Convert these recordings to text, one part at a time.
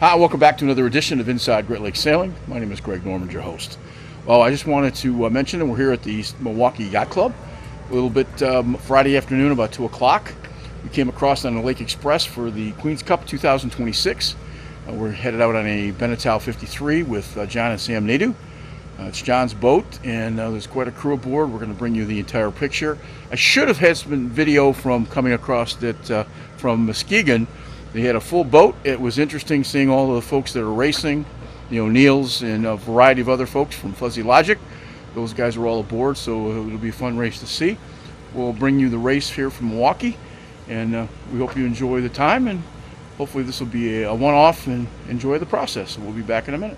Hi, welcome back to another edition of Inside Great Lakes Sailing. My name is Greg Norman, your host. Well, I just wanted to mention that we're here at the East Milwaukee Yacht Club. A little bit Friday afternoon, about 2 o'clock. We came across on the Lake Express for the Queen's Cup 2026. We're headed out on a Beneteau 53 with John and Sam Nedeau. It's John's boat, and there's quite a crew aboard. We're going to bring you the entire picture. I should have had some video from coming across it from Muskegon. They had a full boat. It was interesting seeing all of the folks that are racing, the O'Neills and a variety of other folks from Fuzzy Logic. Those guys are all aboard, so it'll be a fun race to see. We'll bring you the race here from Milwaukee, and we hope you enjoy the time, and hopefully this will be a one-off and enjoy the process. So we'll be back in a minute.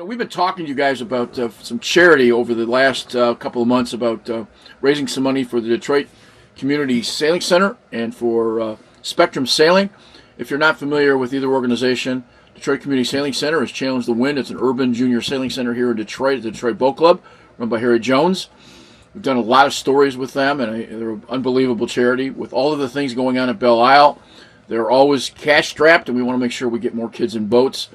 We've been talking to you guys about some charity over the last couple of months about raising some money for the Detroit Community Sailing Center and for Spectrum Sailing. If you're not familiar with either organization, Detroit Community Sailing Center has Challenge the Wind. It's an urban junior sailing center here in Detroit at the Detroit Boat Club, run by Harry Jones. We've done a lot of stories with them, and they're an unbelievable charity. With all of the things going on at Belle Isle, they're always cash-strapped, and we want to make sure we get more kids in boats.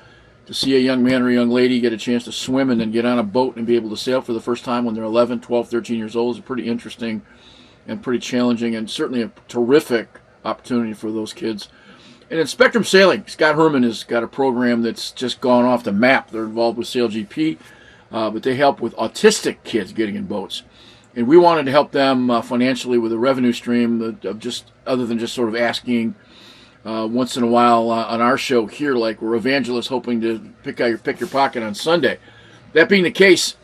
To see a young man or a young lady get a chance to swim and then get on a boat and be able to sail for the first time when they're 11, 12, 13 years old is pretty interesting and pretty challenging, and certainly a terrific opportunity for those kids. And in Spectrum Sailing, Scott Herman has got a program that's just gone off the map. They're involved with Sail GP, but they help with autistic kids getting in boats. And we wanted to help them financially with a revenue stream of just other than just sort of asking once in a while on our show here, like we're evangelists hoping to pick your pocket on Sunday. That being the case,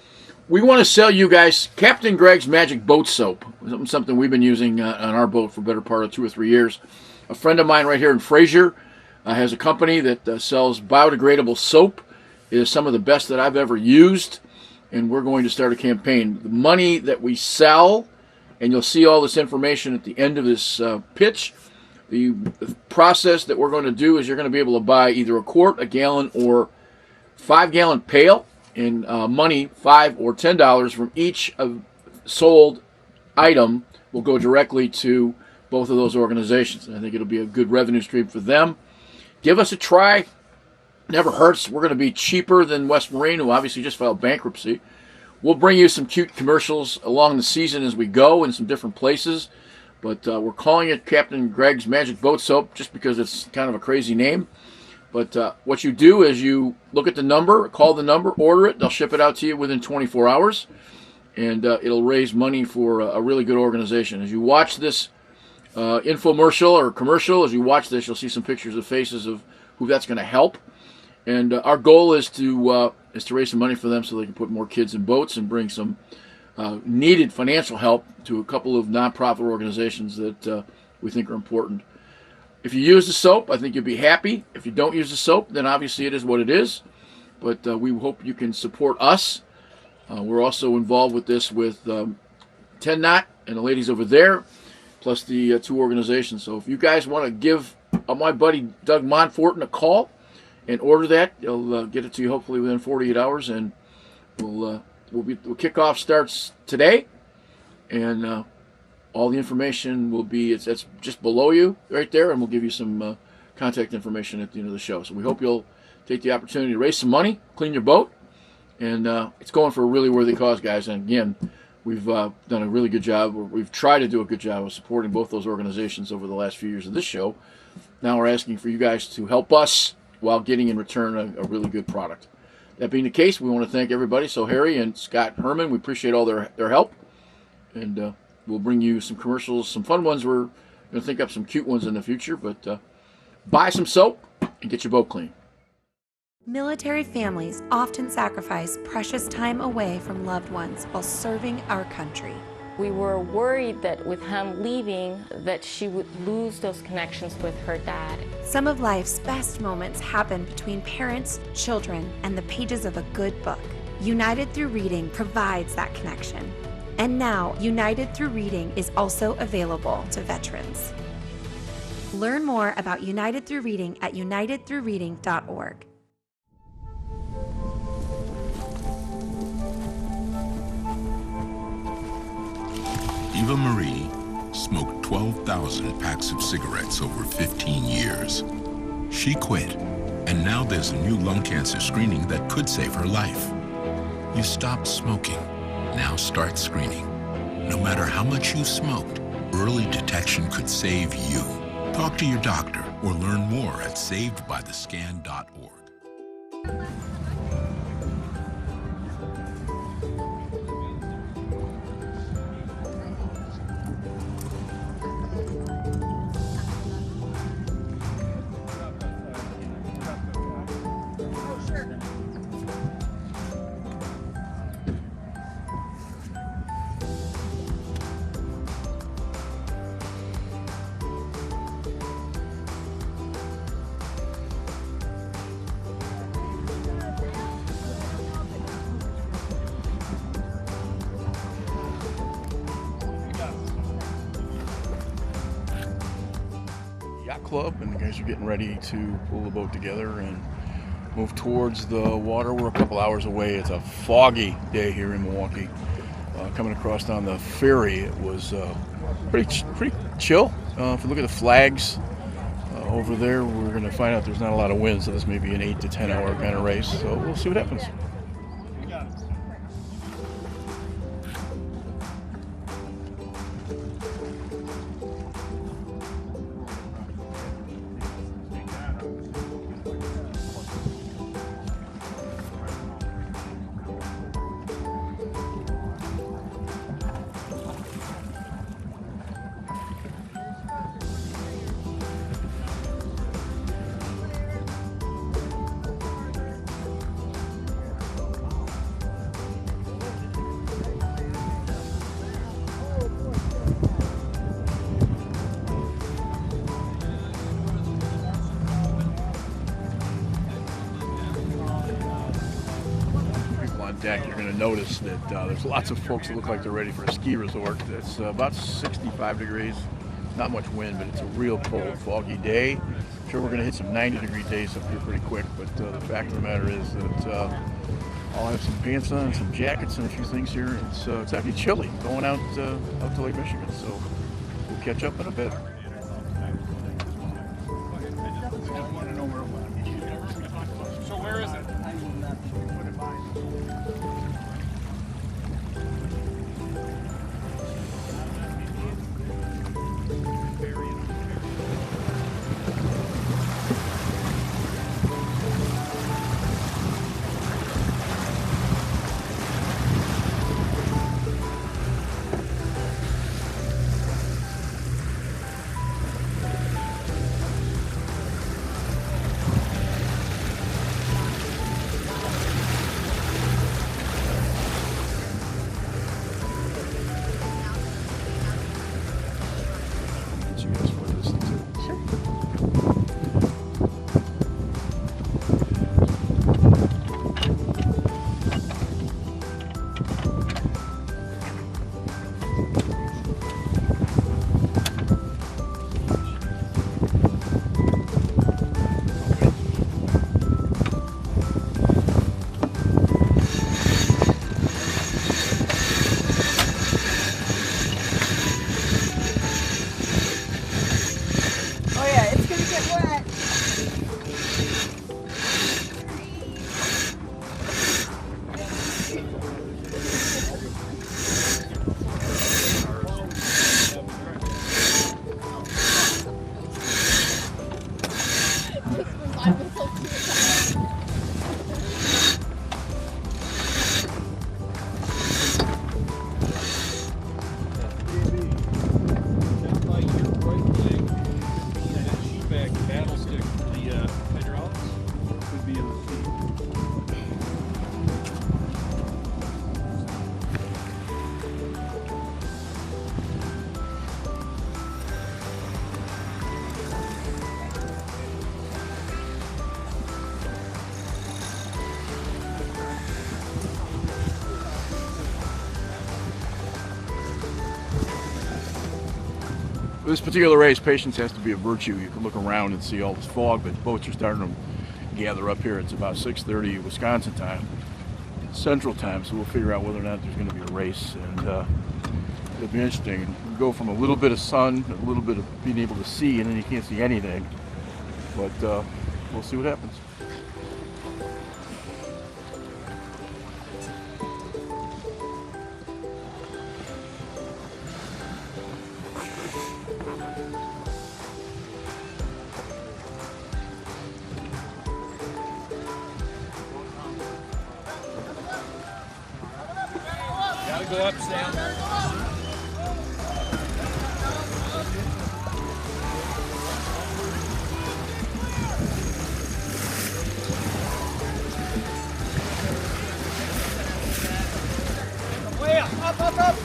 we want to sell you guys Captain Greg's Magic Boat Soap, something we've been using on our boat for a better part of 2 or 3 years. A friend of mine right here in Fraser has a company that sells biodegradable soap. It is some of the best that I've ever used, and we're going to start a campaign. The money that we sell, and you'll see all this information at the end of this pitch. The process that we're going to do is you're going to be able to buy either a quart, a gallon, or 5-gallon pail in money, $5 or $10 from each sold item will go directly to both of those organizations. And I think it'll be a good revenue stream for them. Give us a try. Never hurts. We're going to be cheaper than West Marine, who obviously just filed bankruptcy. We'll bring you some cute commercials along the season as we go in some different places. But we're calling it Captain Greg's Magic Boat Soap just because it's kind of a crazy name. But what you do is you look at the number, call the number, order it. They'll ship it out to you within 24 hours. And it'll raise money for a really good organization. As you watch this infomercial or commercial, as you watch this, you'll see some pictures of faces of who that's going to help. And our goal is to raise some money for them so they can put more kids in boats and bring some needed financial help to a couple of nonprofit organizations that we think are important. If you use the soap, I think you'll be happy. If you don't use the soap, then obviously it is what it is. But we hope you can support us. We're also involved with this with 10 Knot and the ladies over there, plus the 2 organizations. So if you guys want to give my buddy Doug Montfortin a call and order that, he'll get it to you hopefully within 48 hours, and we'll kickoff starts today, and all the information will be it's just below you right there, and we'll give you some contact information at the end of the show. So we hope you'll take the opportunity to raise some money, clean your boat, and it's going for a really worthy cause, guys. And again, we've done a really good job. We've tried to do a good job of supporting both those organizations over the last few years of this show. Now we're asking for you guys to help us while getting in return a really good product. That being the case, we want to thank everybody. So Harry and Scott Herman, we appreciate all their help. And we'll bring you some commercials, some fun ones. We're going to think up some cute ones in the future. But buy some soap and get your boat clean. Military families often sacrifice precious time away from loved ones while serving our country. We were worried that with him leaving, that she would lose those connections with her dad. Some of life's best moments happen between parents, children, and the pages of a good book. United Through Reading provides that connection. And now, United Through Reading is also available to veterans. Learn more about United Through Reading at unitedthroughreading.org. Eva Marie smoked 12,000 packs of cigarettes over 15 years. She quit, and now there's a new lung cancer screening that could save her life. You stopped smoking, now start screening. No matter how much you smoked, early detection could save you. Talk to your doctor or learn more at savedbythescan.org. Club, and the guys are getting ready to pull the boat together and move towards the water. We're a couple hours away. It's a foggy day here in Milwaukee. Coming across on the ferry, it was pretty chill. If you look at the flags over there, we're going to find out there's not a lot of wind, so this may be an 8 to 10 hour kind of race. So we'll see what happens. Deck, you're going to notice that there's lots of folks that look like they're ready for a ski resort. It's about 65 degrees, not much wind, but it's a real cold, foggy day. I'm sure we're going to hit some 90-degree days up here pretty quick, but the fact of the matter is that I'll have some pants on, some jackets, and a few things here. It's actually chilly going out to Lake Michigan, so we'll catch up in a bit. So where is it? this particular race, patience has to be a virtue. You can look around and see all this fog, but boats are starting to gather up here. It's about 6:30 Wisconsin time, Central time, so we'll figure out whether or not there's going to be a race, and it'll be interesting. We go from a little bit of sun, a little bit of being able to see, and then you can't see anything, but we'll see what happens. Gotta go up, Sam. Way up, up.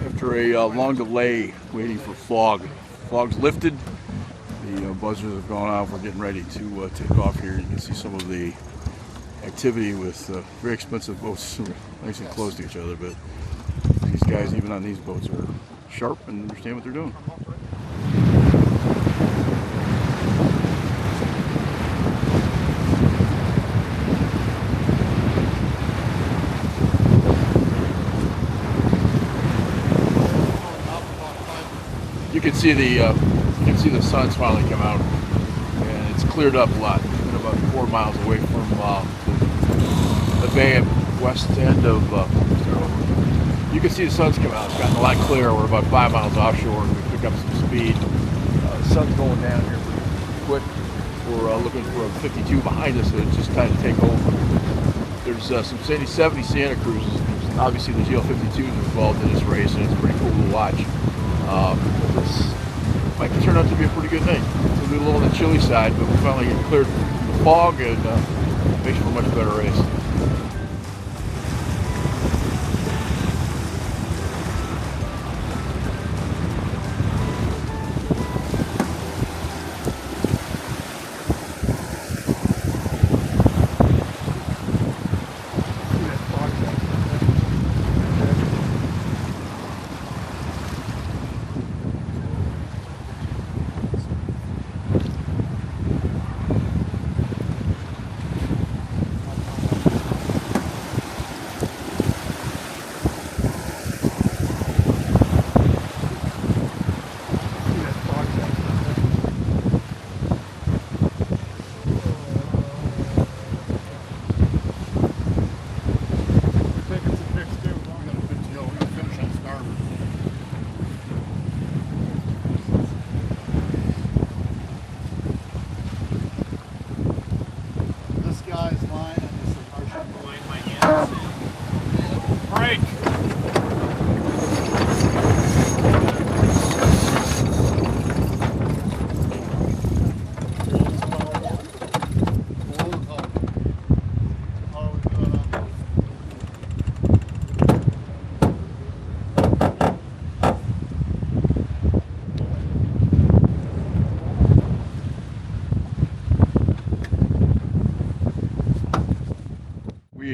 After a long delay waiting for fog, fog's lifted. The buzzers have gone off. We're getting ready to take off here. You can see some of the activity with very expensive boats nice and close to each other, but these guys, even on these boats, are sharp and understand what they're doing. You can see the sun's finally come out, and it's cleared up a lot. We've been about 4 miles away from the bay at west end of. You can see the sun's come out. It's gotten a lot clearer. We're about 5 miles offshore, and we pick up some speed. The sun's going down here pretty quick. We're looking for a 52 behind us, so it's just time to take over. There's some 70 Santa Cruzes. Obviously, the GL52s involved in this race, and it's pretty cool to watch. This might turn out to be a pretty good night. It'll be a little on the chilly side, but we finally get cleared the fog, and makes for a much better race.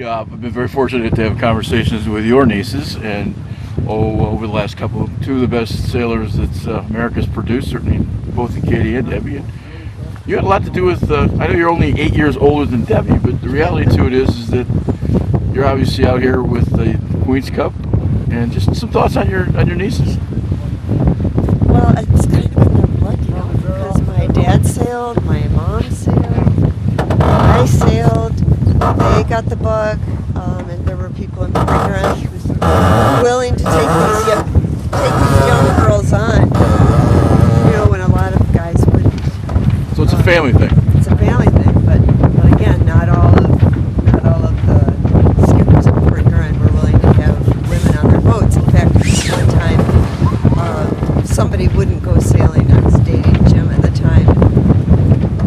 I've been very fortunate to have conversations with your nieces, and over the last two of the best sailors that America's produced, certainly both Katie and Debbie. And you had a lot to do with. I know you're only 8 years older than Debbie, but the reality to it is that you're obviously out here with the Queen's Cup, and just some thoughts on your nieces. Well, it's kind of in their blood, you know, because my dad sailed, my mom sailed, I sailed. They got the bug, and there were people in the Huron who was willing to take these young girls on. You know, when a lot of guys wouldn't. So it's a family thing. It's a family thing, but again, not all of the skippers in Port Huron were willing to have women on their boats. In fact, one time somebody wouldn't go sailing. I was dating Jim at the time.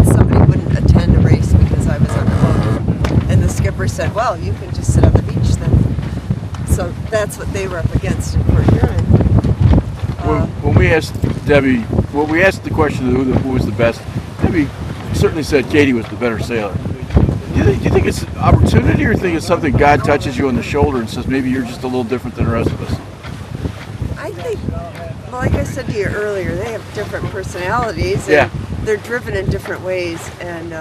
Somebody wouldn't attend a race because I was on the boat. And the skipper said, well, you can just sit on the beach then. So that's what they were up against in Port Huron. When we asked Debbie, we asked the question of who was the best, Debbie certainly said Katie was the better sailor. Do you think it's opportunity, or do you think it's something God touches you on the shoulder and says maybe you're just a little different than the rest of us? I think, well, like I said to you earlier, they have different personalities. And Yeah. they're driven in different ways. And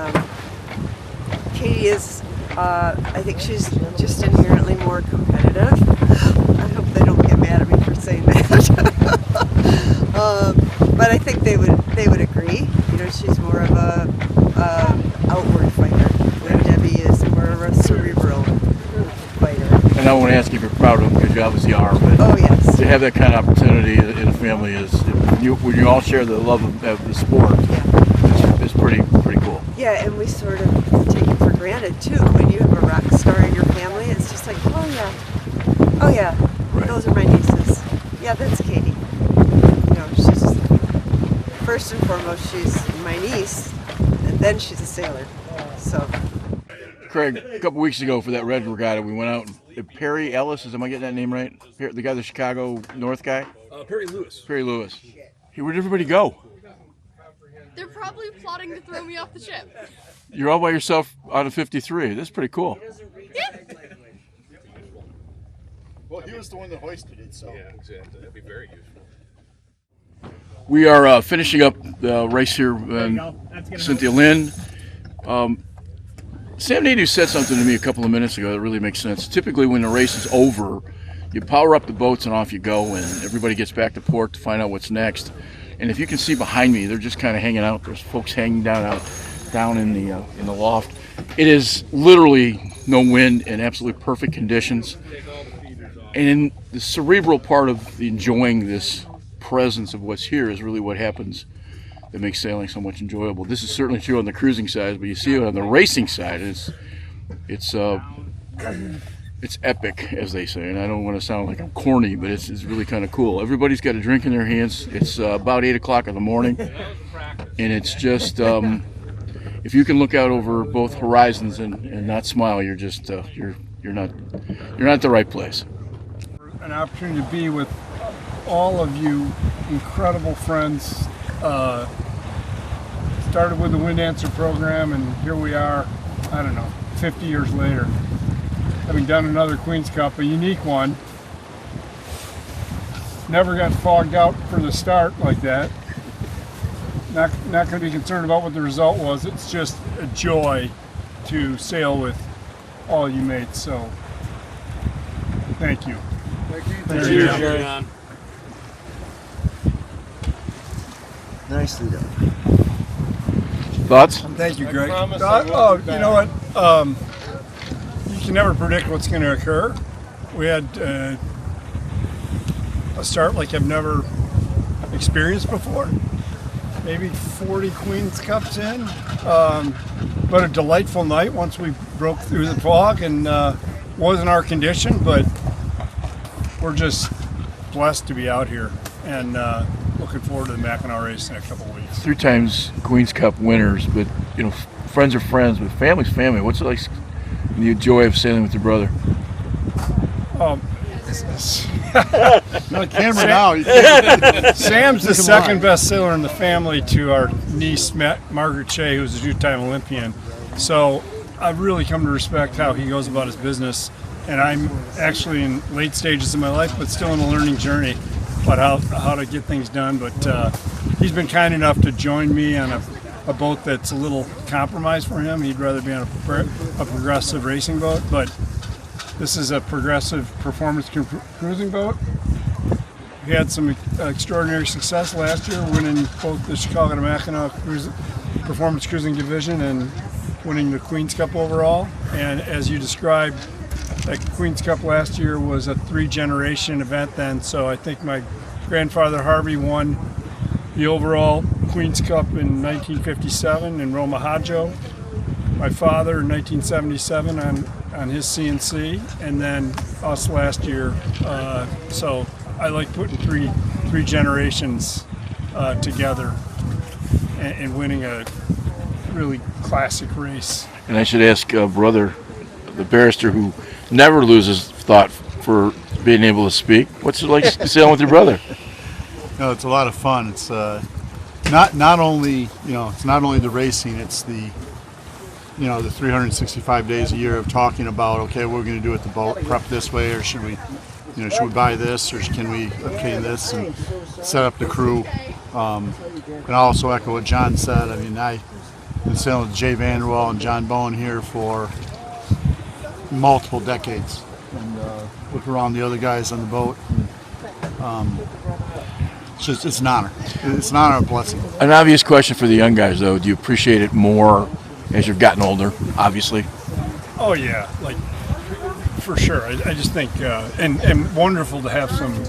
Katie is, I think she's just inherently more competitive. I hope they don't get mad at me for saying that. But I think they would agree. You know, she's more of a outward fighter, where Debbie is more of a cerebral fighter. And I won't ask if you're proud of them, because you obviously are, but Oh yes. to have that kind of opportunity in a family is, when you all share the love of the sport, it's pretty cool. Yeah, and we sort of take it for granted too. When you have a rock star in your family, it's just like, oh yeah, Right. those are my nieces. Yeah, that's Katie. You know, she's first and foremost, she's my niece, and then she's a sailor. So Craig, a couple weeks ago for that Red Regatta, we went out. Perry Ellis, am I getting that name right? The guy, the Chicago North guy? Perry Lewis. Perry Lewis. Hey, where'd everybody go? They're probably plotting to throw me off the ship. You're all by yourself on a 53. That's pretty cool. Yeah. Well, he was the one that hoisted it, so. Yeah, exactly. That'd be very useful. We are finishing up the race here. Cynthia Lynn. Sam Nedeau said something to me a couple of minutes ago that really makes sense. Typically when the race is over, you power up the boats and off you go, and everybody gets back to port to find out what's next. And if you can see behind me, they're just kind of hanging out. There's folks hanging down in the loft. It is literally no wind and absolutely perfect conditions. And in the cerebral part of enjoying this presence of what's here is really what happens that makes sailing so much enjoyable. This is certainly true on the cruising side, but you see it on the racing side. It's epic, as they say, and I don't want to sound like I'm corny, but it's really kind of cool. Everybody's got a drink in their hands. It's about 8 o'clock in the morning, and it's just if you can look out over both horizons and not smile, you're just you're not at the right place. An opportunity to be with all of you incredible friends. Started with the Wind Dancer program, and here we are, I don't know, 50 years later, having done another Queen's Cup, a unique one. Never got fogged out for the start like that. Not going to be concerned about what the result was. It's just a joy to sail with all you mates. So, thank you. Thank you. John. Nicely done. Thoughts? Thank you, Greg. promise I will be You know what? You can never predict what's going to occur. We had a start like I've never experienced before. Maybe 40 Queen's Cups in. But a delightful night once we broke through the fog, and wasn't our condition, but we're just blessed to be out here, and looking forward to the Mackinac race in a couple of weeks. 3 times Queen's Cup winners, but friends are friends, but family's family. What's it like, the joy of sailing with your brother? No camera now. You can't. Sam's the Come second on. best sailor in the family to our niece Margaret Shea, who's a two-time Olympian. So I've really come to respect how he goes about his business, and I'm actually in late stages of my life, but still in a learning journey about how to get things done. But he's been kind enough to join me on a boat that's a little compromised for him. He'd rather be on a progressive racing boat, but this is a progressive performance cruising boat. We had some extraordinary success last year, winning both the Chicago to Mackinac Performance Cruising Division and winning the Queen's Cup overall. And as you described, that Queen's Cup last year was a 3-generation event then, so I think my grandfather Harvey won the overall Queen's Cup in 1957 in Roma Hajo. My father in 1977 on his CNC, and then us last year. So I like putting three generations together and winning a really classic race. And I should ask brother, the barrister who never loses thought for being able to speak. What's it like sailing with your brother? No, it's a lot of fun. It's not only it's not only the racing. It's the you know, the 365 days a year of talking about, okay, what we're going to do with the boat, prep this way, or should we buy this, or can we obtain this, and set up the crew. And I'll also echo what John said. I mean, I've been sailing with Jay Vanderwall and John Bowen here for multiple decades, and look around the other guys on the boat. And, it's an honor. It's an honor and a blessing. An obvious question for the young guys, though: do you appreciate it more as you've gotten older? Obviously. Oh yeah, like for sure. I just think and wonderful to have some,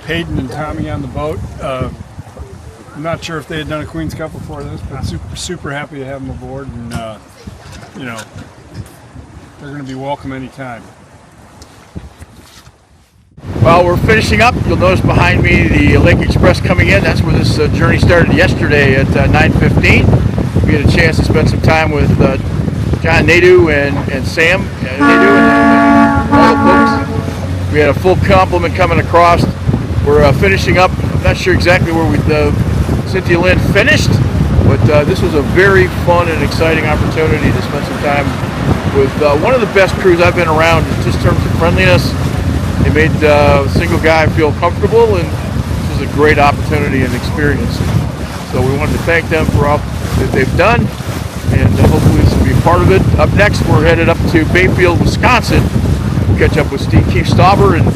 Peyton and Tommy on the boat. I'm not sure if they had done a Queen's Cup before this, but super happy to have them aboard, and they're going to be welcome anytime. Well, we're finishing up. You'll notice behind me the Lake Express coming in. That's where this journey started yesterday at 9:15. We had a chance to spend some time with John Nedeau and Sam Nedeau and all the folks. We had a full complement coming across. We're finishing up. I'm not sure exactly where Cynthia Lynn finished, but this was a very fun and exciting opportunity to spend some time with one of the best crews I've been around in just terms of friendliness. They made a single guy feel comfortable, and this was a great opportunity and experience. So we wanted to thank them for all that they've done, and hopefully this will be a part of it. Up next, we're headed up to Bayfield, Wisconsin. We'll catch up with Keith Stauber and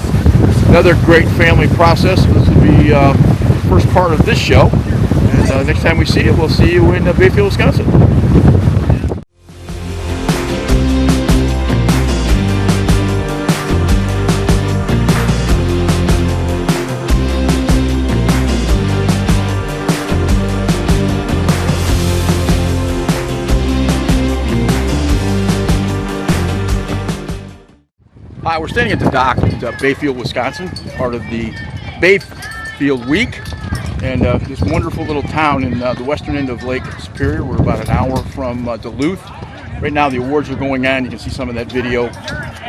another great family process. This will be the first part of this show. And next time we see you, we'll see you in Bayfield, Wisconsin. Hi, we're standing at the dock at Bayfield, Wisconsin, part of the Bayfield Week, and this wonderful little town in the western end of Lake Superior. We're about an hour from Duluth. Right now the awards are going on. You can see some of that video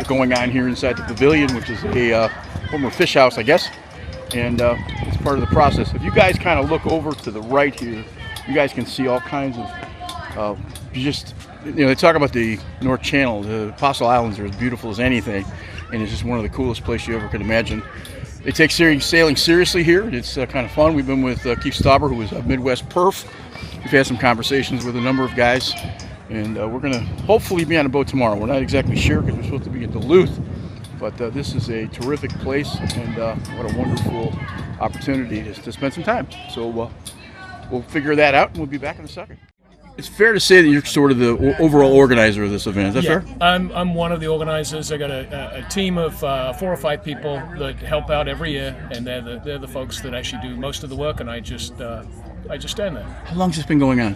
going on here inside the pavilion, which is a former fish house, I guess, and it's part of the process. If you guys kind of look over to the right here, you guys can see all kinds of they talk about the North Channel. The Apostle Islands are as beautiful as anything, and it's just one of the coolest places you ever could imagine. They take sailing seriously here. It's kind of fun. We've been with Keith Stauber, who is a Midwest perf. We've had some conversations with a number of guys, and we're going to hopefully be on a boat tomorrow. We're not exactly sure because we're supposed to be in Duluth, but this is a terrific place, and what a wonderful opportunity to spend some time. So we'll figure that out, and we'll be back in a second. It's fair to say that you're sort of the overall organizer of this event. Is that fair? I'm one of the organizers. I got a team of 4 or 5 people that help out every year, and they're the folks that actually do most of the work, and I just stand there. How long has this been going on?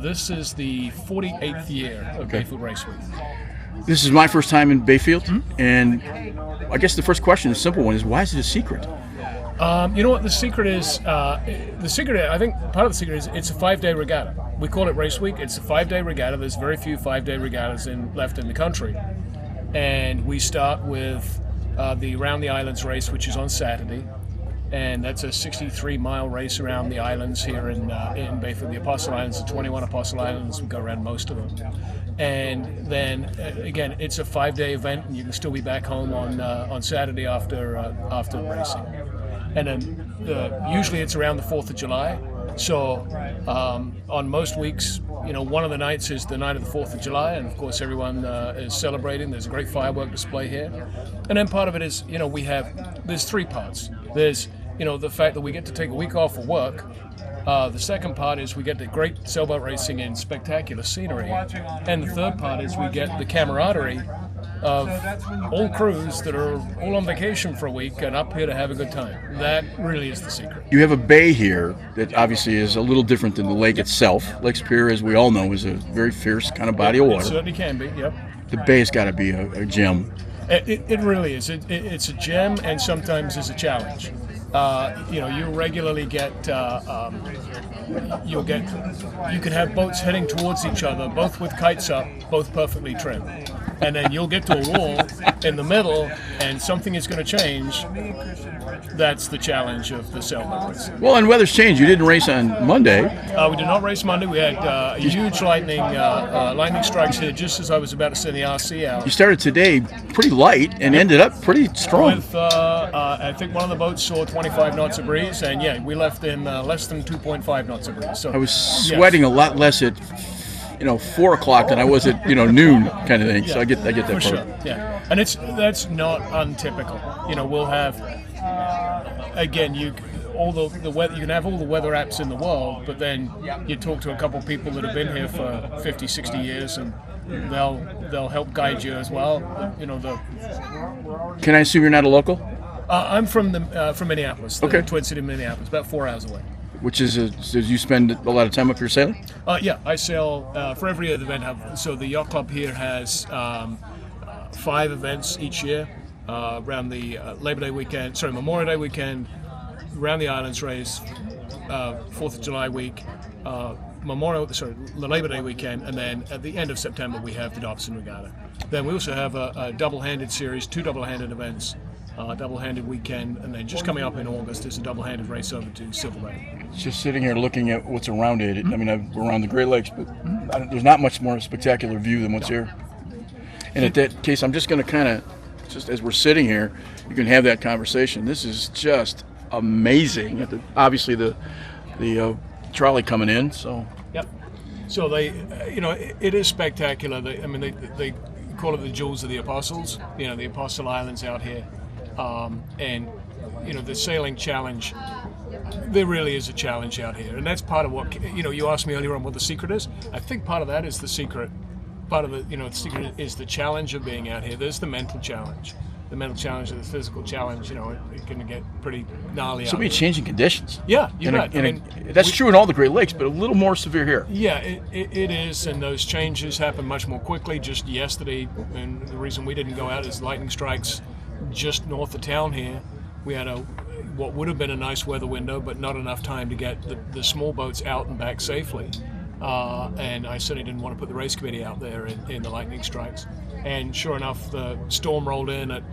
This is the 48th year of Bayfield Race Week. This is my first time in Bayfield, and I guess the first question, the simple one, is why is it a secret? You know what the secret is? I think part of the secret is it's a 5-day regatta. We call it Race Week. It's a 5-day regatta. There's very few 5-day regattas left in the country. And we start with the Around the Islands race, which is on Saturday. And that's a 63-mile race around the islands here in Bayfield. The Apostle Islands, the 21 Apostle Islands, we go around most of them. And then, again, it's a 5-day event, and you can still be back home on Saturday after racing. And then usually it's around the 4th of July. So on most weeks, one of the nights is the night of the 4th of July, and of course everyone is celebrating. There's a great firework display here. And then part of it is, there's 3 parts. There's, the fact that we get to take a week off of work. The second part is we get the great sailboat racing in spectacular scenery. And the third part is we get the camaraderie of all crews that are all on vacation for a week and up here to have a good time. That really is the secret. You have a bay here that obviously is a little different than the lake itself. Lake Superior, as we all know, is a very fierce kind of body of water. It certainly can be, yep. The bay's got to be a gem. It really is. It's a gem, and sometimes it's a challenge. You regularly get you can have boats heading towards each other, both with kites up, both perfectly trimmed. and then you'll get to a wall in the middle, and something is going to change. That's the challenge of the sail boat race. Well, and weather's changed. You didn't race on Monday. We did not race Monday. We had huge lightning strikes here just as I was about to send the RC out. You started today pretty light and ended up pretty strong. With, I think one of the boats saw 25 knots of breeze, and yeah, we left in less than 2.5 knots of breeze. So I was sweating a lot less at 4 o'clock than I was at noon kind of thing. Yeah, so I get that for part. sure. Yeah, and that's not untypical. We'll have again all the weather. You can have all the weather apps in the world, but then you talk to a couple of people that have been here for 50, 60 years, and they'll help guide you as well. Can I assume you're not a local? I'm from Minneapolis, the Okay. Twin City, Minneapolis, about 4 hours away. Which is, do you spend a lot of time up here sailing? Yeah, I sail for every event. So the yacht club here has 5 events each year around the Memorial Day weekend, around the Islands race, 4th of July week, the Labor Day weekend, and then at the end of September we have the Dobson Regatta. Then we also have a double-handed series, 2 double-handed events, double-handed weekend, and then just coming up in August is a double-handed race over to Silver Lake. Just sitting here looking at what's around it. I mean, we're around the Great Lakes, but there's not much more spectacular view than what's here. And in that case, I'm just going to just as we're sitting here, you can have that conversation. This is just amazing. Obviously, the trolley coming in. So. Yep. So they, it is spectacular. They call it the Jewels of the Apostles. The Apostle Islands out here, and the sailing challenge. There really is a challenge out here, and that's part of what you asked me earlier on what the secret is. I think part of that is the secret. Part of it, the secret is the challenge of being out here. There's the mental challenge. The mental challenge and the physical challenge, it can get pretty gnarly. So many changing conditions. Yeah, you bet. That's true in all the Great Lakes, but a little more severe here. Yeah, it is, and those changes happen much more quickly. Just yesterday, and the reason we didn't go out is lightning strikes just north of town here. We had what would have been a nice weather window, but not enough time to get the small boats out and back safely. And I certainly didn't want to put the race committee out there in the lightning strikes. And sure enough, the storm rolled in at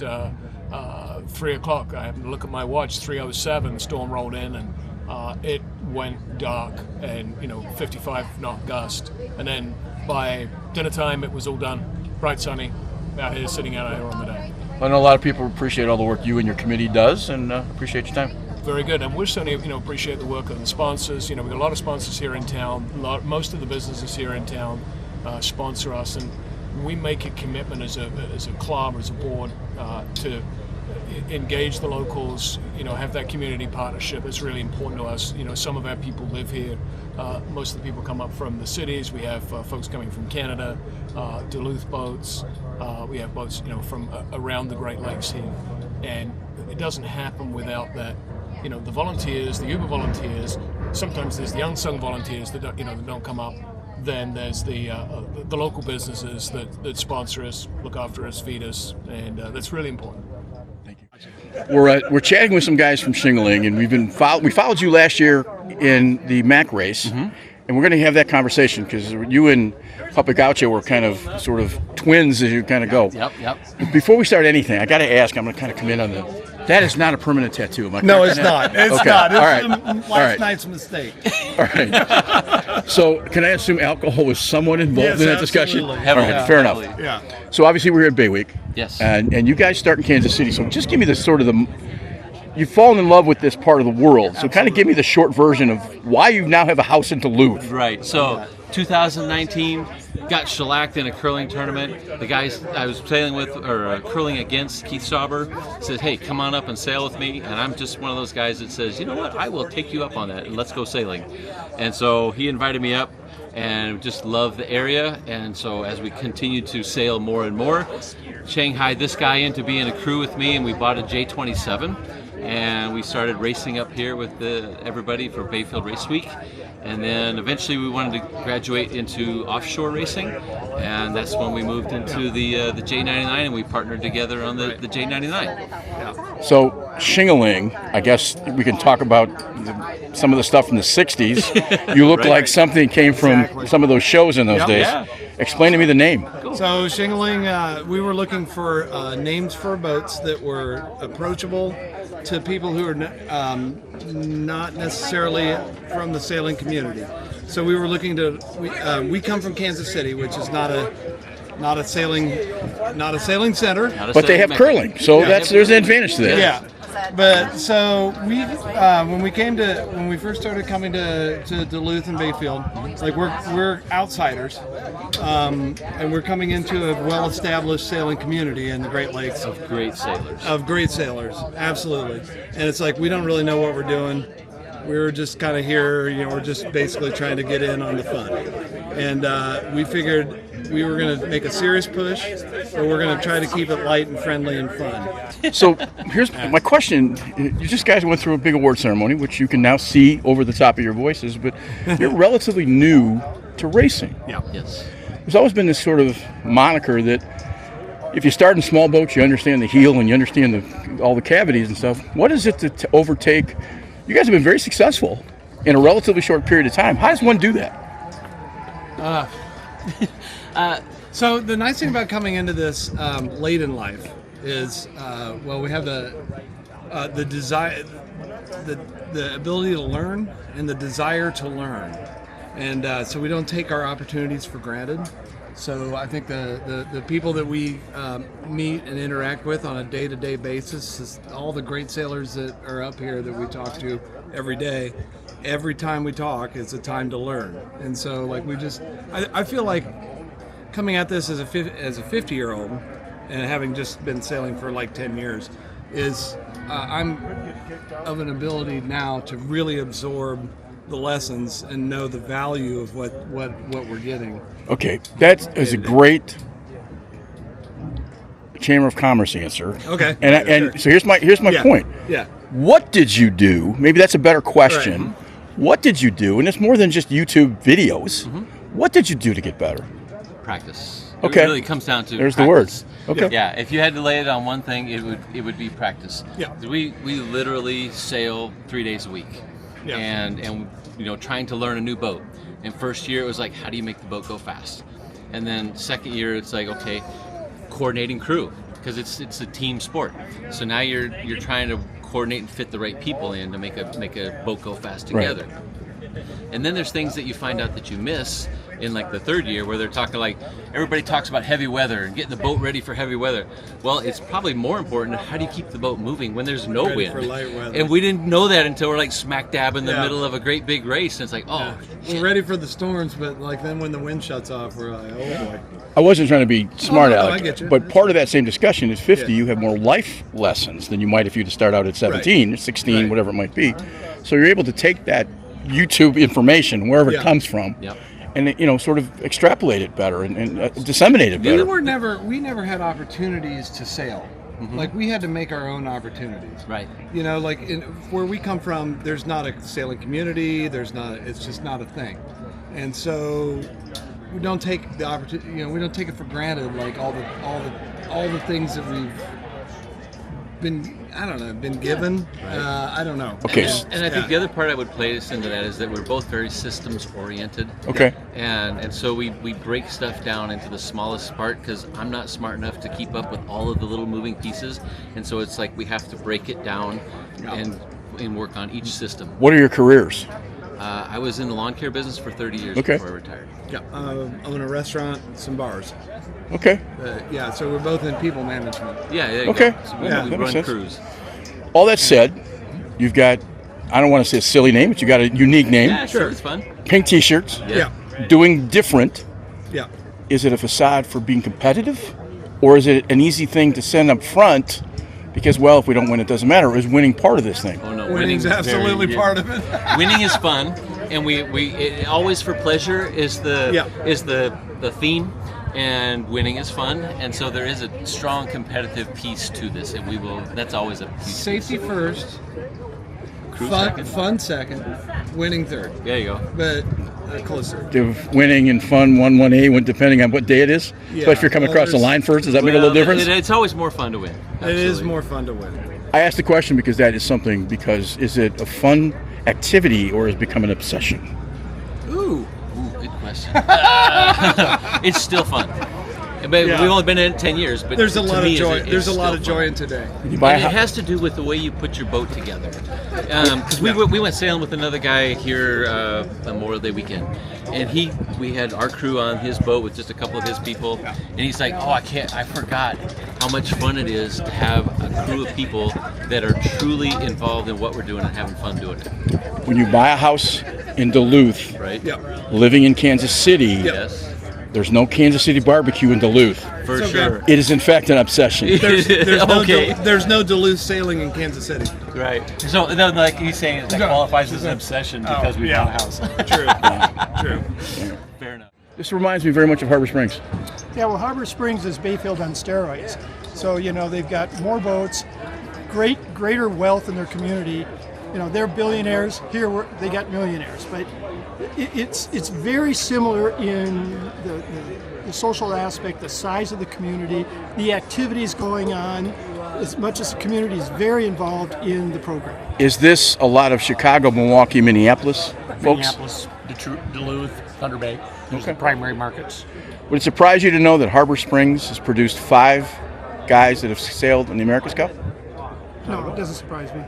3 o'clock. I happened to look at my watch, 3:07, the storm rolled in, and it went dark and 55 knot gust. And then by dinner time, it was all done, bright sunny, out here sitting out here on the deck. I know a lot of people appreciate all the work you and your committee does, and appreciate your time. Very good, and we certainly appreciate the work of the sponsors. We've got a lot of sponsors here in town. Most of the businesses here in town sponsor us, and we make a commitment as a club, as a board, to engage the locals. Have that community partnership. It's really important to us. Some of our people live here. Most of the people come up from the cities. We have folks coming from Canada, Duluth boats. We have boats, from around the Great Lakes here, and it doesn't happen without that. The volunteers, the Uber volunteers. Sometimes there's the unsung volunteers that don't come up. Then there's the local businesses that sponsor us, look after us, feed us, and that's really important. Thank you. We're chatting with some guys from Shingling, and we followed you last year in the MAC race, and we're going to have that conversation because you and Papa Gaucho were kind of sort of twins as you kind of go. Yep. Before we start anything, I got to ask. I'm going to kind of come in on that is not a permanent tattoo. Am I No, correct? it's not. It's okay. not. It's All right. last night's mistake. All right. So, can I assume alcohol was somewhat involved in that discussion? Absolutely. All right, fair enough. Yeah. So, obviously, we're here at Bay Week. Yes. And you guys start in Kansas City. So, just give me you've fallen in love with this part of the world. So, kind of give me the short version of why you now have a house in Duluth. Right. So, 2019, got shellacked in a curling tournament. The guys I was sailing with, or curling against, Keith Stauber, said, hey, come on up and sail with me. And I'm just one of those guys that says, you know what, I will take you up on that and let's go sailing. And so he invited me up and just loved the area. And so as we continued to sail more and more, Shanghaied this guy into being a crew with me, and we bought a J27. And we started racing up here with everybody for Bayfield Race Week. And then eventually we wanted to graduate into offshore racing, and that's when we moved into the J99, and we partnered together on the J99. Yeah. So Shingling, I guess we can talk about some of the stuff from the 60s. You look like something came from some of those shows in those days. Yeah. Explain to me the name. So shingling, we were looking for names for boats that were approachable to people who are not necessarily from the sailing community. So we were looking to. We come from Kansas City, which is not a sailing center. But they have curling, so there's an advantage to that. Yeah. But so when we first started coming to Duluth and Bayfield, like we're outsiders, and we're coming into a well-established sailing community in the Great Lakes Of great sailors. of great sailors, absolutely. And it's like we don't really know what we're doing. We were just kind of here, we're just basically trying to get in on the fun. And we figured we were going to make a serious push, but we're going to try to keep it light and friendly and fun. So here's my question. You just guys went through a big award ceremony, which you can now see over the top of your voices, but you're relatively new to racing. Yeah. Yes. There's always been this sort of moniker that if you start in small boats, you understand the heel and you understand all the cavities and stuff. What is it to overtake? You guys have been very successful in a relatively short period of time. How does one do that? So the nice thing about coming into this late in life is, we have the desire, the ability to learn and the desire to learn, and so we don't take our opportunities for granted. So I think the people that we meet and interact with on a day-to-day basis, is all the great sailors that are up here that we talk to every day. Every time we talk, it's a time to learn, and so like I feel like coming at this as a 50-year-old and having just been sailing for like 10 years is I'm of an ability now to really absorb the lessons and know the value of what we're getting. Okay, that is a great Chamber of Commerce answer. Okay. And so here's my point. Yeah. What did you do? Maybe that's a better question. Right. What did you do? And it's more than just YouTube videos. Mm-hmm. What did you do to get better? Practice. Okay. It really comes down to There's practice. the word. Okay. Yeah, if you had to lay it on one thing, it would be practice. Yeah. We literally sail 3 days a week. Yeah. And trying to learn a new boat. And first year it was like, how do you make the boat go fast? And then second year it's like, okay, coordinating crew, because it's a team sport. So now you're trying to coordinate and fit the right people in to make a boat go fast together. Right. And then there's things that you find out that you miss in like the third year, where they're talking like, everybody talks about heavy weather and getting the boat ready for heavy weather. Well, it's probably more important, how do you keep the boat moving when there's no Ready wind? for light weather. And we didn't know that until we're like smack dab in the Yeah. middle of a great big race, and it's like, oh, We're ready for the storms, but like then when the wind shuts off, we're like, oh boy. I wasn't trying to be smart, no, Alec, I get you. but part of that same discussion is 50. Yeah. You have more life lessons than you might if you to start out at 17, 16, Right. whatever it might be. So you're able to take that YouTube information, wherever Yeah. it comes from, Yep. and sort of extrapolate it better and disseminate it better. We never had opportunities to sail. Mm-hmm. Like we had to make our own opportunities. Right. Like where we come from, there's not a sailing community. It's just not a thing, and so we don't take the opportunity. We don't take it for granted. Like all the things that we've been given. I don't know. Okay. And I think the other part I would place into that is that we're both very systems oriented. Okay. And so we break stuff down into the smallest part, because I'm not smart enough to keep up with all of the little moving pieces, and so it's like we have to break it down and work on each system. What are your careers? I was in the lawn care business for 30 years Okay. before I retired. Yeah. Own a restaurant, some bars. Okay. So we're both in people management. Yeah, there you Okay. go. So we Yeah, that makes run sense. crews. All that said, you've got, I don't want to say a silly name, but you got a unique name. Yeah, sure, it's fun. Pink T-shirts. Yeah. Doing different. Yeah. Is it a facade for being competitive, or is it an easy thing to send up front? Because, well, if we don't win, it doesn't matter. Or is winning part of this thing? Oh no, Winning's absolutely part of it. Winning is fun, and it always for pleasure is the theme, and winning is fun, and so there is a strong competitive piece to this, and that's always a piece. Safety first, Crew fun second, winning third. There you go. But closer. Winning and fun 1-1A, depending on what day it is. Yeah. Especially if you're coming across the line first, does that make a little difference? It's always more fun to win. It is Absolutely. more fun to win. I asked the question because that is something. Because is it a fun activity or has it become an obsession? Ooh. Good question. honest. It's still fun. But Yeah. we've only been in it 10 years, but There's a to lot of me, joy. it's There's a lot still of joy in today. And it has to do with the way you put your boat together. Because we went sailing with another guy here Memorial Day weekend, and we had our crew on his boat with just a couple of his people, and he's like, "Oh, I forgot how much fun it is to have a crew of people that are truly involved in what we're doing and having fun doing it." When you buy a house in Duluth, Right? living in Kansas City, Yes. there's no Kansas City barbecue in Duluth. For sure. It is in fact an obsession. There's no Duluth sailing in Kansas City. Right. So, no, like he's saying, that qualifies as an obsession because we bought a house. True. True. Fair enough. This reminds me very much of Harbor Springs. Yeah, well, Harbor Springs is Bayfield on steroids. So, they've got more boats, greater wealth in their community. They're billionaires. Here, they got millionaires. But it's very similar in the social aspect, the size of the community, the activities going on, as much as the community is very involved in the program. Is this a lot of Chicago, Milwaukee, Minneapolis folks? Minneapolis, Duluth, Thunder Bay. Those are the primary markets. Would it surprise you to know that Harbor Springs has produced 5 guys that have sailed in the America's Cup? No, it doesn't surprise me.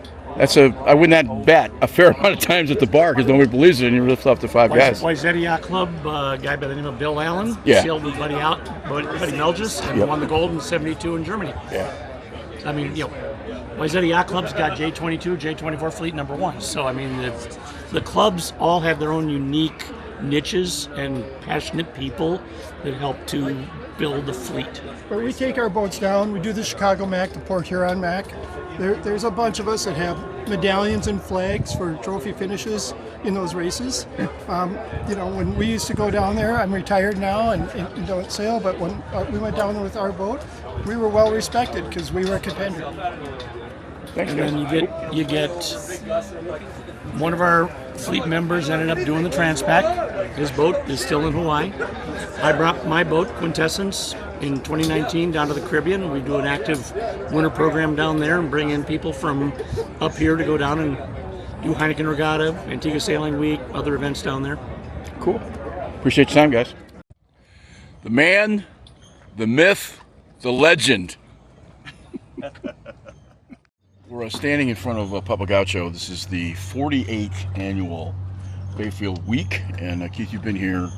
I would not bet a fair amount of times at the bar because nobody believes it, and you lift up to 5 guys. Wayzata Yacht Club, a guy by the name of Bill Allen, sailed with Buddy Melges and won the gold in '72 in Germany. Yeah. I mean, Wayzata Yacht Club's got J22, J24 fleet number 1. So, I mean, the clubs all have their own unique niches and passionate people that help to build the fleet. But we take our boats down. We do the Chicago Mac, the Port Huron Mac. There's a bunch of us that have medallions and flags for trophy finishes in those races. When we used to go down there, I'm retired now and don't sail, but when we went down there with our boat, we were well respected because we were a contender. And then you get one of our fleet members ended up doing the Transpac. His boat is still in Hawaii. I brought my boat, Quintessence, in 2019 down to the Caribbean. We do an active winter program down there and bring in people from up here to go down and do Heineken Regatta, Antigua Sailing Week, other events down there. Cool. Appreciate your time, guys. The man, the myth, the legend. We're standing in front of Papa Gaucho. This is the 48th annual Bayfield Week, and Keith, you've been here.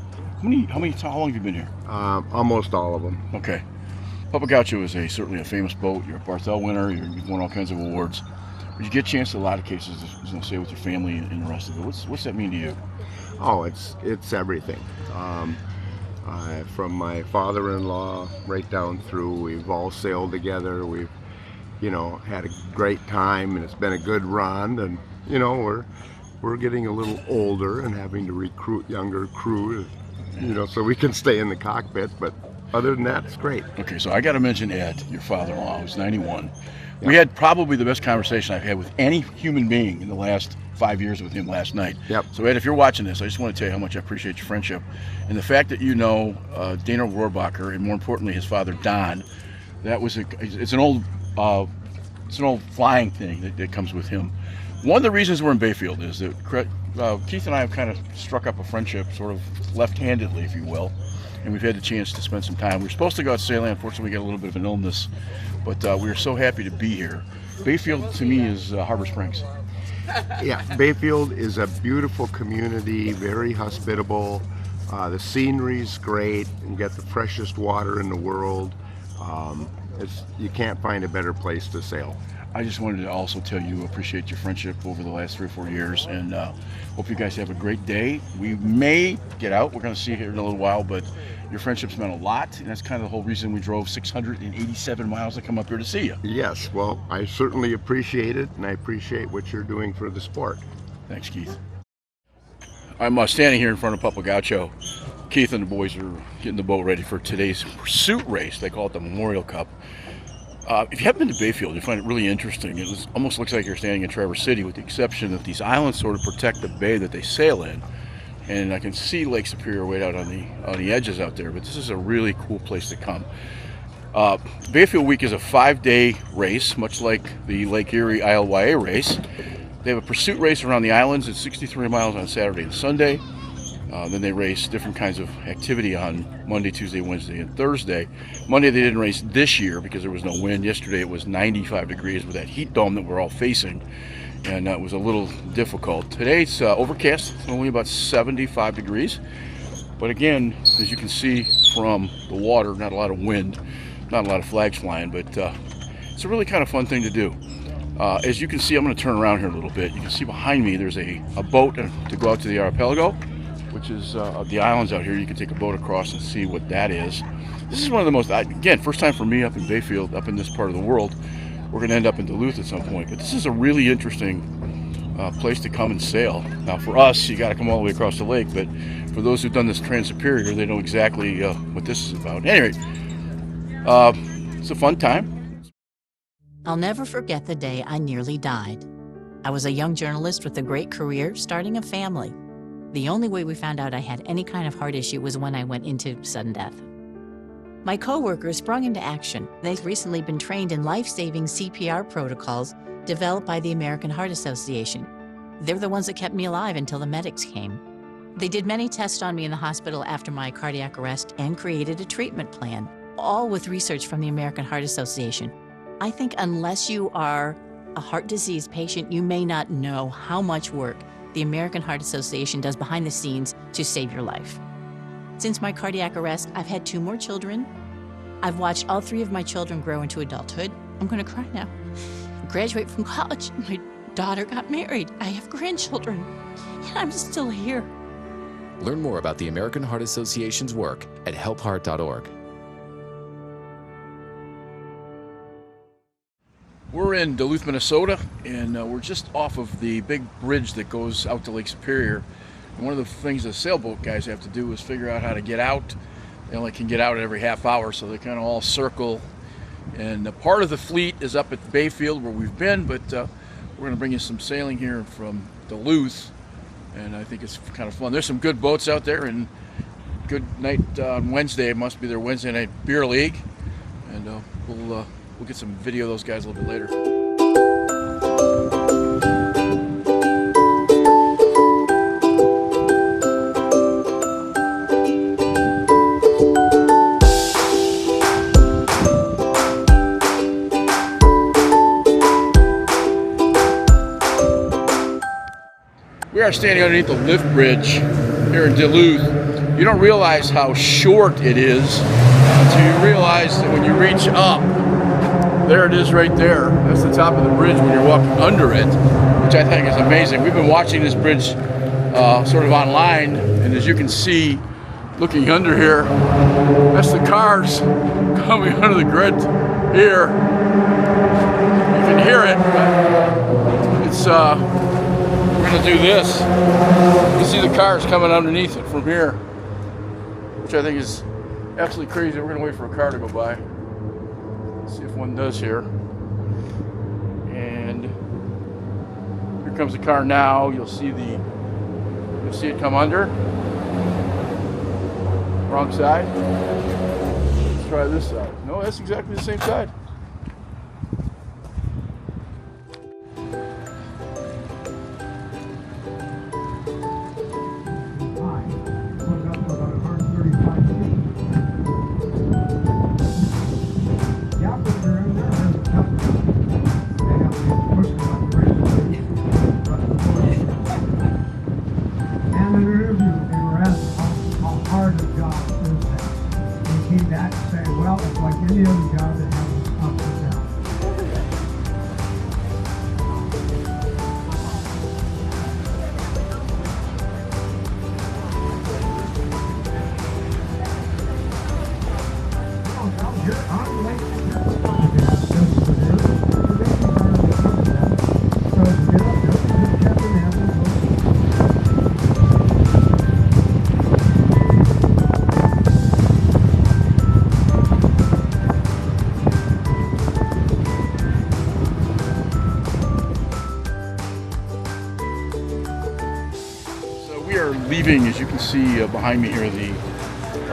How long have you been here? Almost all of them. Okay. Papa Gaucho is certainly a famous boat. You're a Barthel winner. You've won all kinds of awards. But you get a chance in a lot of cases to stay with your family and the rest of it. What's that mean to you? Oh, it's everything. From my father-in-law right down through, we've all sailed together. We've had a great time, and it's been a good run. And we're getting a little older and having to recruit younger crew, so we can stay in the cockpit. But other than that, it's great. Okay, so I got to mention Ed, your father-in-law, who's 91. Yeah. We had probably the best conversation I've had with any human being in the last 5 years with him last night. Yep. So Ed, if you're watching this, I just want to tell you how much I appreciate your friendship and the fact that Dana Rohrbacher and more importantly his father Don. It's an old flying thing that comes with him. One of the reasons we're in Bayfield is that Keith and I have kind of struck up a friendship, sort of left-handedly, if you will, and we've had the chance to spend some time. We were supposed to go out sailing. Unfortunately, we got a little bit of an illness, but we are so happy to be here. Bayfield, to me, is Harbor Springs. Yeah, Bayfield is a beautiful community, very hospitable. The scenery's great, and you got the freshest water in the world. You can't find a better place to sail. I just wanted to also tell you appreciate your friendship over the last 3 or 4 years, and hope you guys have a great day. We may get out. We're going to see you here in a little while, but your friendship's meant a lot, and that's kind of the whole reason we drove 687 miles to come up here to see you. Yes, well, I certainly appreciate it, and I appreciate what you're doing for the sport. Thanks, Keith. I'm standing here in front of Papa Gaucho. Keith and the boys are getting the boat ready for today's pursuit race. They call it the Memorial Cup. If you haven't been to Bayfield, you find it really interesting. It almost looks like you're standing in Traverse City, with the exception that these islands sort of protect the bay that they sail in. And I can see Lake Superior way out on the edges out there, but this is a really cool place to come. Bayfield Week is a 5-day race, much like the Lake Erie ILYA race. They have a pursuit race around the islands at 63 miles on Saturday and Sunday. Then they race different kinds of activity on Monday, Tuesday, Wednesday, and Thursday. Monday they didn't race this year because there was no wind. Yesterday it was 95 degrees with that heat dome that we're all facing, and it was a little difficult. Today it's overcast. It's only about 75 degrees. But again, as you can see from the water, not a lot of wind, not a lot of flags flying, but it's a really kind of fun thing to do. As you can see, I'm going to turn around here a little bit. You can see behind me there's a boat to go out to the archipelago, which is the islands out here. You can take a boat across and see what that is. This is one of the most, again, first time for me up in Bayfield, up in this part of the world. We're going to end up in Duluth at some point, but this is a really interesting place to come and sail. Now for us, you got to come all the way across the lake, but for those who've done this Trans-Superior, they know exactly what this is about. Anyway, it's a fun time. I'll never forget the day I nearly died. I was a young journalist with a great career, starting a family. The only way we found out I had any kind of heart issue was when I went into sudden death. My coworkers sprung into action. They've recently been trained in life-saving CPR protocols developed by the American Heart Association. They're the ones that kept me alive until the medics came. They did many tests on me in the hospital after my cardiac arrest and created a treatment plan, all with research from the American Heart Association. I think unless you are a heart disease patient, you may not know how much work the American Heart Association does behind the scenes to save your life. Since my cardiac arrest, I've had 2 more children. I've watched all 3 of my children grow into adulthood. I'm gonna cry now. Graduate from college. My daughter got married. I have grandchildren. And I'm still here. Learn more about the American Heart Association's work at helpheart.org. We're in Duluth, Minnesota, and we're just off of the big bridge that goes out to Lake Superior. And one of the things the sailboat guys have to do is figure out how to get out. They only can get out every half hour, so they kind of all circle. And part of the fleet is up at Bayfield where we've been, but we're going to bring you some sailing here from Duluth, and I think it's kind of fun. There's some good boats out there, and good night on Wednesday. It must be their Wednesday night beer league, and we'll get some video of those guys a little bit later. We are standing underneath the lift bridge here in Duluth. You don't realize how short it is until you realize that when you reach up, there it is right there. That's the top of the bridge when you're walking under it, which I think is amazing. We've been watching this bridge sort of online, and as you can see, looking under here, that's the cars coming under the grid here. You can hear it, but it's, we're gonna do this. You can see the cars coming underneath it from here, which I think is absolutely crazy. We're gonna wait for a car to go by. See if one does here. And here comes the car now. You'll see it come under. Wrong side. Let's try this side. No, that's exactly the same side. Leaving, as you can see behind me here, the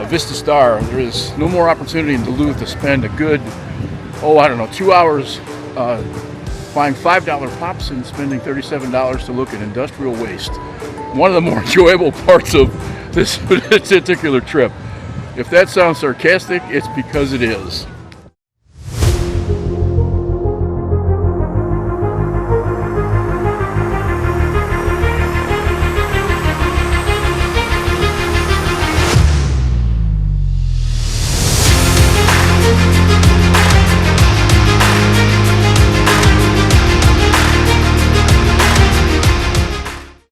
Vista Star. There is no more opportunity in Duluth to spend a good, 2 hours buying $5 pops and spending $37 to look at industrial waste. One of the more enjoyable parts of this particular trip. If that sounds sarcastic, it's because it is.